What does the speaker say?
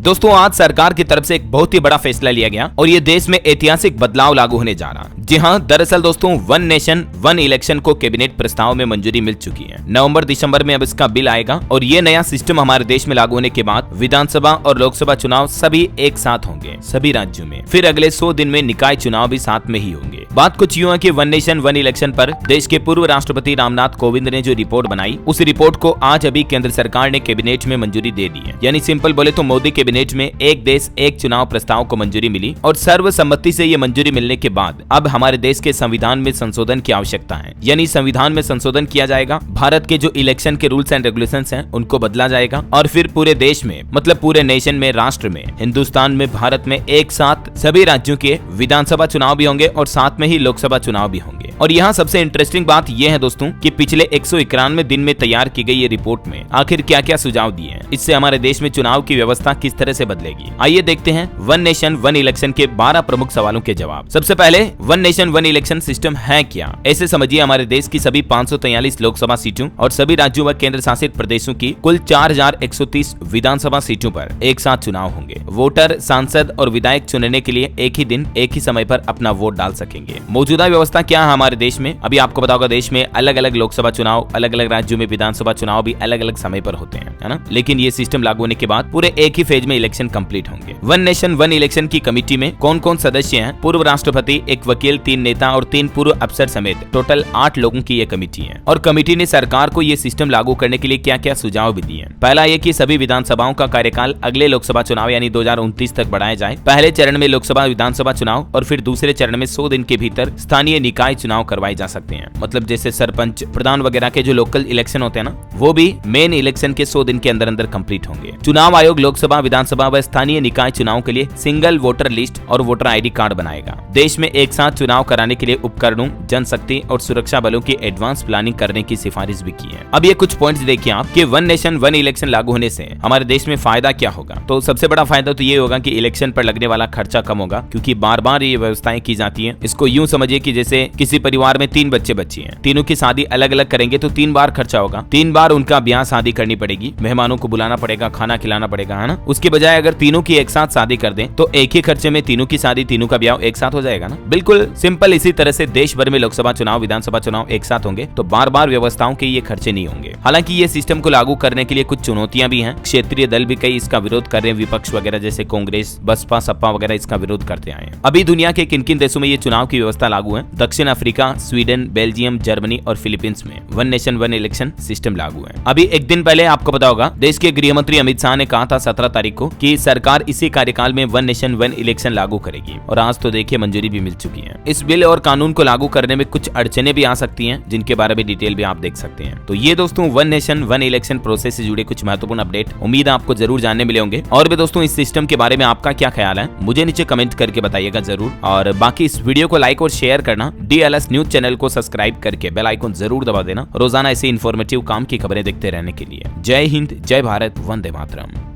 दोस्तों आज सरकार की तरफ से एक बहुत ही बड़ा फैसला लिया गया और ये देश में ऐतिहासिक बदलाव लागू होने जा रहा है। जी हाँ, दरअसल दोस्तों वन नेशन वन इलेक्शन को कैबिनेट प्रस्ताव में मंजूरी मिल चुकी है। नवंबर दिसंबर में अब इसका बिल आएगा और ये नया सिस्टम हमारे देश में लागू होने के बाद विधानसभा और लोकसभा चुनाव सभी एक साथ होंगे सभी राज्यों में। फिर अगले 100 दिन में निकाय चुनाव भी साथ में ही होंगे। बात कुछ यूं है कि वन नेशन वन इलेक्शन पर देश के पूर्व राष्ट्रपति रामनाथ कोविंद ने जो रिपोर्ट बनाई, उस रिपोर्ट को आज अभी केंद्र सरकार ने कैबिनेट में मंजूरी दे दी है। यानी सिंपल बोले तो मोदी कैबिनेट में एक देश एक चुनाव प्रस्ताव को मंजूरी मिली और सर्वसम्मति से ये मंजूरी मिलने के बाद अब हमारे देश के संविधान में संशोधन की आवश्यकता है। यानी संविधान में संशोधन किया जाएगा, भारत के जो इलेक्शन के रूल्स एंड रेगुलेशंस हैं उनको बदला जाएगा और फिर पूरे देश में मतलब पूरे नेशन में, राष्ट्र में, हिंदुस्तान में, भारत में एक साथ सभी राज्यों के विधानसभा चुनाव भी होंगे और साथ में ही लोकसभा चुनाव भी होंगे। और यहाँ सबसे इंटरेस्टिंग बात यह है दोस्तों कि पिछले 191 दिन में तैयार की गई ये रिपोर्ट में आखिर क्या क्या सुझाव दिए हैं, इससे हमारे देश में चुनाव की व्यवस्था किस तरह से बदलेगी। आइए देखते हैं वन नेशन वन इलेक्शन के 12 प्रमुख सवालों के जवाब। सबसे पहले, one nation one election system है क्या? ऐसे समझिए हमारे देश की सभी 543 लोकसभा सीटों और सभी राज्यों व केंद्र शासित प्रदेशों की कुल 4130 विधानसभा सीटों पर एक साथ चुनाव होंगे। वोटर, सांसद और विधायक चुनने के लिए एक ही दिन एक ही समय पर अपना वोट डाल सकेंगे। मौजूदा व्यवस्था क्या है हमारे देश में? अभी आपको पता होगा देश में अलग अलग लोकसभा चुनाव, अलग अलग राज्यों में विधानसभा चुनाव भी अलग अलग समय पर होते हैं, है ना। लेकिन ये सिस्टम लागू होने के बाद पूरे एक ही फेज में इलेक्शन कंप्लीट होंगे। वन नेशन वन इलेक्शन की कमेटी में कौन कौन सदस्य हैं? पूर्व राष्ट्रपति, एक वकील, 3 नेता और 3 पूर्व अफसर समेत टोटल 8 लोगों की ये कमेटी है। और कमेटी ने सरकार को ये सिस्टम लागू करने के लिए क्या क्या सुझाव भी दिए हैं। पहला ये कि सभी विधानसभाओं का कार्यकाल अगले लोकसभा चुनाव यानी 2029 तक बढ़ाया जाए। पहले चरण में लोकसभा विधानसभा चुनाव और फिर दूसरे चरण में 100 दिन के भीतर स्थानीय निकाय चुनाव करवाए जा सकते हैं। मतलब जैसे सरपंच, प्रधान वगैरह के जो लोकल इलेक्शन होते हैं ना, वो भी मेन इलेक्शन के 100 दिन के अंदर अंदर कंप्लीट होंगे। चुनाव आयोग लोकसभा, विधानसभा व स्थानीय निकाय चुनाव के लिए सिंगल वोटर लिस्ट और वोटर आईडी कार्ड बनाएगा। देश में एक साथ चुनाव कराने के लिए उपकरणों, जनशक्ति और सुरक्षा बलों की एडवांस प्लानिंग करने की सिफारिश भी की है। अब ये कुछ पॉइंट्स देखिए आप कि वन नेशन वन इलेक्शन लागू होने से हमारे देश में फायदा क्या होगा। तो सबसे बड़ा फायदा तो ये होगा कि इलेक्शन पर लगने वाला खर्चा कम होगा, क्योंकि बार बार ये व्यवस्थाएं की जाती है। इसको यूं समझिए कि जैसे किसी परिवार में 3 बच्चे बच्ची हैं, तीनों की शादी अलग अलग करेंगे तो 3 बार खर्चा होगा, 3 बार उनका ब्याह शादी करनी पड़ेगी, मेहमानों को बुलाना पड़ेगा, खाना खिलाना पड़ेगा, है ना। उसके बजाय अगर तीनों की एक साथ शादी कर दें तो एक ही खर्चे में तीनों की शादी, तीनों का ब्याह एक साथ हो जाएगा ना। बिल्कुल सिंपल इसी तरह से देश भर में लोकसभा चुनाव, विधानसभा चुनाव एक साथ होंगे तो बार बार व्यवस्थाओं के ये खर्चे नहीं होंगे। हालांकि ये सिस्टम को लागू करने के लिए कुछ चुनौतियां भी हैं। क्षेत्रीय दल भी कई इसका विरोध कर रहे हैं, विपक्ष वगैरह जैसे कांग्रेस, बसपा, सपा वगैरह इसका विरोध करते आए हैं। अभी दुनिया के किन किन देशों में ये चुनाव की व्यवस्था लागू है? दक्षिण अफ्रीका, स्वीडन, बेल्जियम, जर्मनी और फिलीपींस में one nation one election system लागू है। अभी एक दिन पहले आपको पता होगा देश के गृह मंत्री अमित शाह ने कहा था 17 तारीख को कि सरकार इसी कार्यकाल में वन नेशन वन इलेक्शन लागू करेगी और आज तो देखिए मंजूरी भी मिल चुकी है। इस बिल और कानून को लागू करने में कुछ अड़चने भी आ सकती हैं, जिनके बारे में डिटेल भी आप देख सकते हैं। तो ये दोस्तों one nation one election process से जुड़े कुछ महत्वपूर्ण अपडेट, उम्मीद है आपको जरूर जानने मिले होंगे। और भी दोस्तों इस सिस्टम के बारे में आपका क्या ख्याल है मुझे नीचे कमेंट करके बताइएगा जरूर। और बाकी इस वीडियो को लाइक और शेयर करना, DLS न्यूज चैनल को सब्सक्राइब करके बेल आइकन जरूर दबा देना रोजाना ऐसे इन्फॉर्मेटिव काम की खबरें देखते रहने के लिए। जय हिंद, जय भारत, वंदे मातरम।